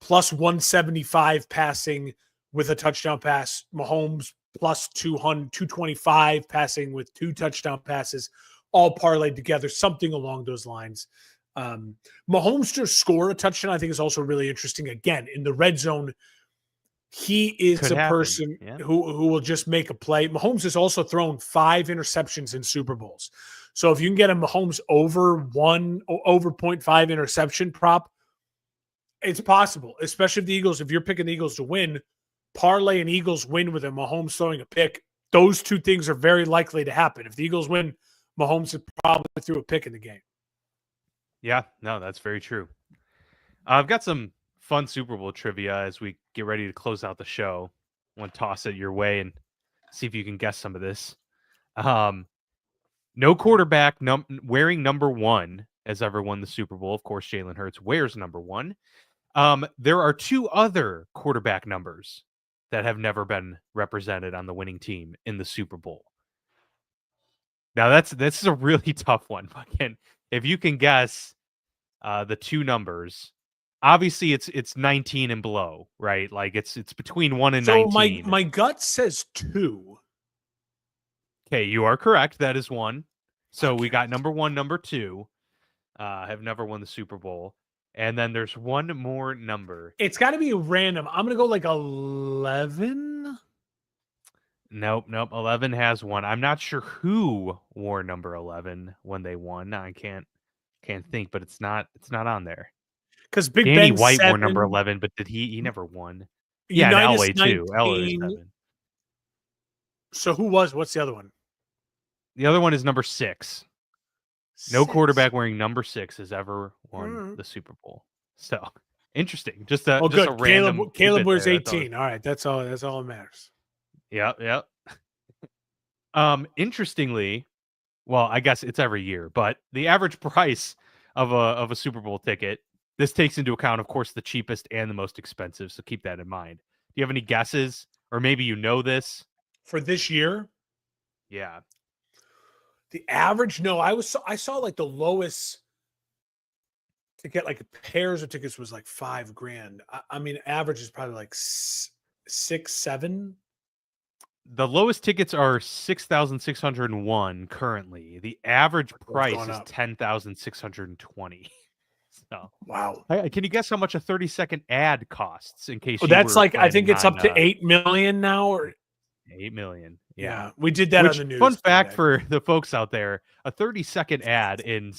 plus 175 passing with a touchdown pass. Mahomes plus 225 passing with 2 touchdown passes, all parlayed together, something along those lines. Mahomes to score a touchdown, I think, is also really interesting. Again, in the red zone, he is Could a happen. person Yeah. who will just make a play. Mahomes has also thrown 5 interceptions in Super Bowls. So if you can get a Mahomes over 0.5 interception prop, it's possible, especially if you're picking the Eagles to win, parlay an Eagles win with a Mahomes throwing a pick. Those 2 things are very likely to happen. If the Eagles win, Mahomes probably threw a pick in the game. Yeah, no, that's very true. I've got some fun Super Bowl trivia as we get ready to close out the show. I want to toss it your way and see if you can guess some of this. No quarterback wearing number 1 has ever won the Super Bowl. Of course, Jalen Hurts wears number 1. There are 2 other quarterback numbers that have never been represented on the winning team in the Super Bowl. Now this is a really tough one. If you can guess the 2 numbers, obviously it's 19 and below, right? Like it's between 1 and 19. So my gut says 2. Okay, you are correct. That is 1. So Okay. we got number 1, number 2 have never won the Super Bowl. And then there's one more number. It's got to be random. I'm going to go like 11. Nope. 11 has 1. I'm not sure who wore number 11 when they won. I can't think, but it's not on there. Because Big Danny Ben's White 7. wore number 11, but he never won. Yeah, in Unitas LA too. 19. LA is 7. So what's the other one? The other one is number 6. No 6. quarterback wearing number 6 has ever won the Super Bowl. So interesting. Just a good. random. Caleb wears 18. All right, that's all that matters. Yeah. Interestingly, well, I guess it's every year, but the average price of a Super Bowl ticket, this takes into account, of course, the cheapest and the most expensive. So keep that in mind. Do you have any guesses, or maybe you know this for this year? Yeah. The average? No, I saw like the lowest to get like pairs of tickets was like $5,000. I mean, average is probably like 6, 7. The lowest tickets are 6,601 currently. The average price is 10,620. So wow. Can you guess how much a 30-second ad costs? In case that's like I think it's up to 8 million now, or 8 million. Yeah, we did that on the news. Fun fact for the folks out there: a 30-second ad in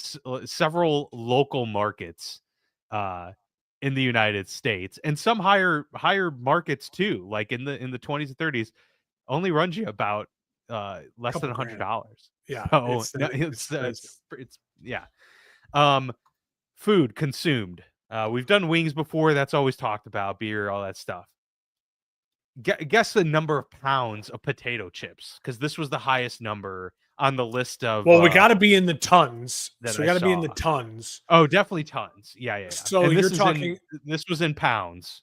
several local markets in the United States, and some higher markets too, like in the 20s and 30s, only runs you about less than $100. Yeah, so it's food consumed. We've done wings before. That's always talked about, beer, all that stuff. Guess the number of pounds of potato chips, because this was the highest number on the list of. Well, we got to be in the tons. So we got to be in the tons. Oh, definitely tons. Yeah. So and you're talking. This was in pounds.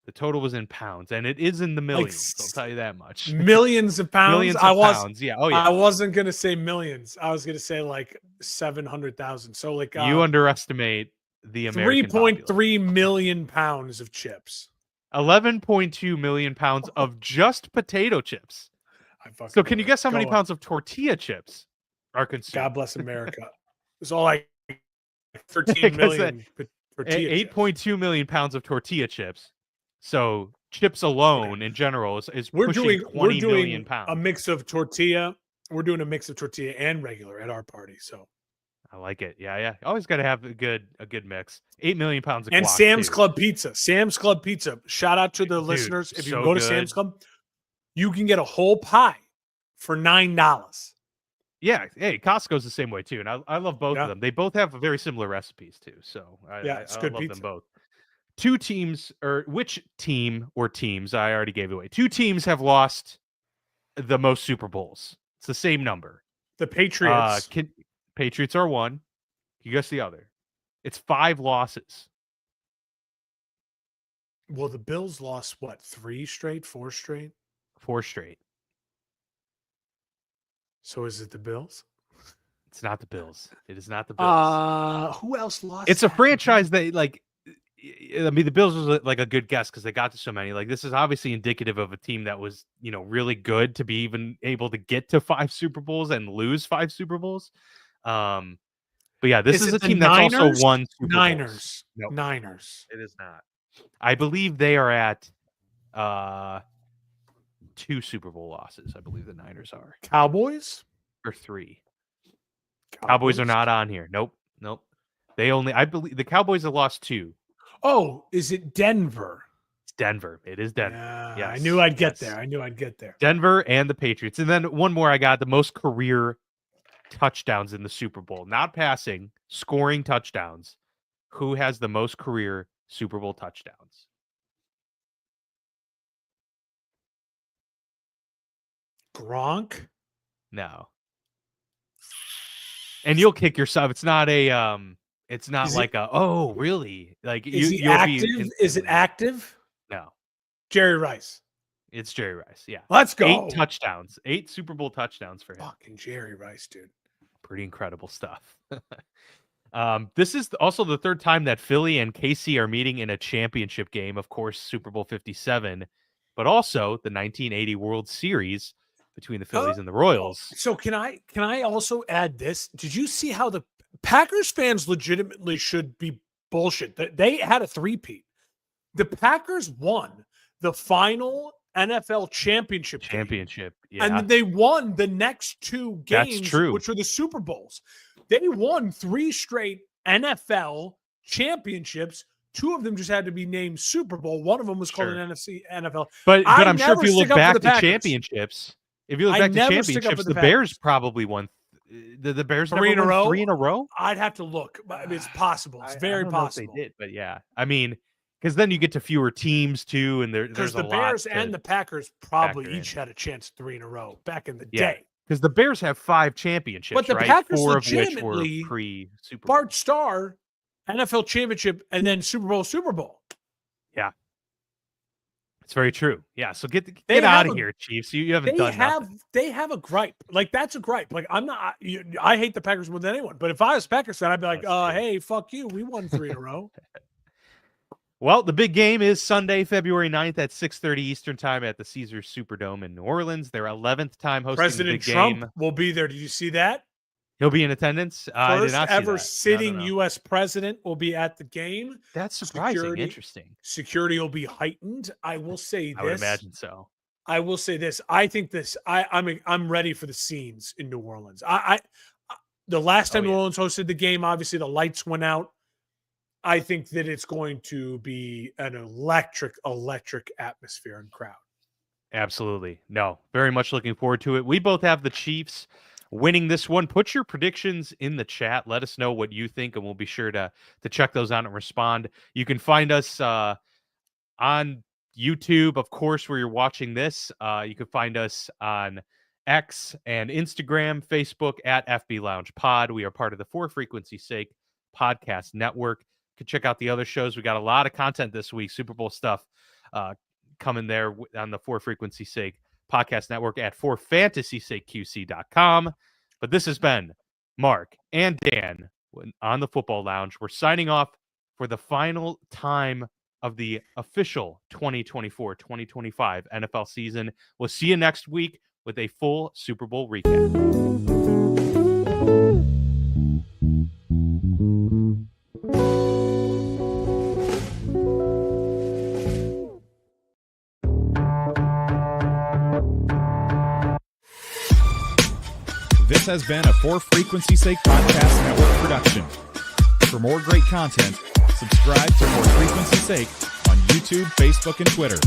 The total was in pounds, and it is in the millions. I'll tell you that much. Millions of pounds. Millions of pounds. Yeah. Oh, yeah. I wasn't gonna say millions. I was gonna say like 700,000. So like you underestimate the American 3.3 million pounds of chips. 11.2 million pounds of just potato chips. So can you guess how many pounds of tortilla chips are consumed? God bless America. It's all like 13 million tortilla 8.2 million pounds of tortilla chips. So chips alone in general is pushing 20 million pounds. A mix of tortilla. We're doing a mix of tortilla and regular at our party. So I like it. Yeah. Always got to have a good mix. 8 million pounds of and Sam's Club pizza. Sam's Club pizza. Shout out to the listeners. If you go to Sam's Club, you can get a whole pie for $9. Yeah. Hey, Costco's the same way too, and I love both of them. They both have very similar recipes too. So I love them both. 2 teams, or which team or teams? I already gave it away. 2 teams have lost the most Super Bowls. It's the same number. The Patriots. Patriots are 1. You guess the other. It's 5 losses. Well, the Bills lost, what, 3 straight, 4 straight? 4 straight. So is it the Bills? It's not the Bills. It is not the Bills. Who else lost? It's a franchise that, like, I mean, the Bills was like a good guess because they got to so many. Like, this is obviously indicative of a team that was, really good to be even able to get to 5 Super Bowls and lose 5 Super Bowls. But yeah, this is a team that's also won Super Niners. Bowls. Nope, Niners. it is not. I believe they are at 2 Super Bowl losses. I believe the Niners are. Cowboys? Or 3. Cowboys are not on here. Nope. I believe the Cowboys have lost 2. Oh, is it Denver? It's Denver. It is Denver. Yeah, I knew I'd get there. Denver and the Patriots. And then one more I got, the most career touchdowns in the Super Bowl. Not passing, scoring touchdowns. Who has the most career Super Bowl touchdowns? Gronk? No. And you'll kick yourself. It's not a it's not like oh really? Like is he active? Is it active? No. Jerry Rice. It's Jerry Rice. Yeah. Let's go. 8 touchdowns. 8 Super Bowl touchdowns for him. Fucking Jerry Rice, dude. Pretty incredible stuff. This is also the 3rd time that Philly and KC are meeting in a championship game. Of course, Super Bowl 57, but also the 1980 World Series between the Phillies and the Royals. So can I also add this? Did you see how the Packers fans legitimately should be bullshit? They had a 3-peat. The Packers won the final NFL championship game, yeah. And they won the next 2 games, That's true. which were the Super Bowls. They won 3 straight NFL championships. 2 of them just had to be named Super Bowl. One of them was called an NFL. But I'm sure if you look back to championships, the Bears probably won. The Bears 3 in a row. 3 in a row. I'd have to look. It's possible. It's very possible. They did, but yeah, I mean, because then you get to fewer teams too, and there's the Bears and the Packers probably each had a chance 3 in a row back in the day. Because the Bears have 5 championships, but the right? Packers 4 of which were pre-Super Bowl. Bart Starr, NFL championship, and then Super Bowl. Yeah. It's very true. Yeah, so get out of here, Chiefs. You haven't done nothing. They have a gripe. Like, that's a gripe. Like, I hate the Packers more than anyone. But if I was a Packers fan, I'd be like, hey, fuck you. We won 3 in a row. Well, the big game is Sunday, February 9th at 6:30 Eastern time at the Caesars Superdome in New Orleans. Their 11th time hosting President the big Trump game. Will be there. Did you see that? He'll be in attendance. I did not see ever that. sitting U.S. president will be at the game. That's surprising. Interesting. Security will be heightened. I will say this. I would imagine so. I will say this. I think this. I'm ready for the scenes in New Orleans. The last time New Orleans hosted the game, obviously the lights went out. I think that it's going to be an electric atmosphere and crowd. Absolutely. No, very much looking forward to it. We both have the Chiefs winning this one. Put your predictions in the chat. Let us know what you think, and we'll be sure to check those out and respond. You can find us on YouTube, of course, where you're watching this. You can find us on X and Instagram, Facebook at FB Lounge Pod. We are part of the For Frequency Sake podcast network. You can check out the other shows. We got a lot of content this week, Super Bowl stuff coming there on the For Frequency Sake podcast network at forfantasysakeqc.com. But this has been Mark and Dan on the Football Lounge. We're signing off for the final time of the official 2024-2025 NFL season. We'll see you next week with a full Super Bowl recap. This has been a For Frequency Sake Podcast Network production. For more great content, subscribe to For Frequency Sake on YouTube, Facebook, and Twitter.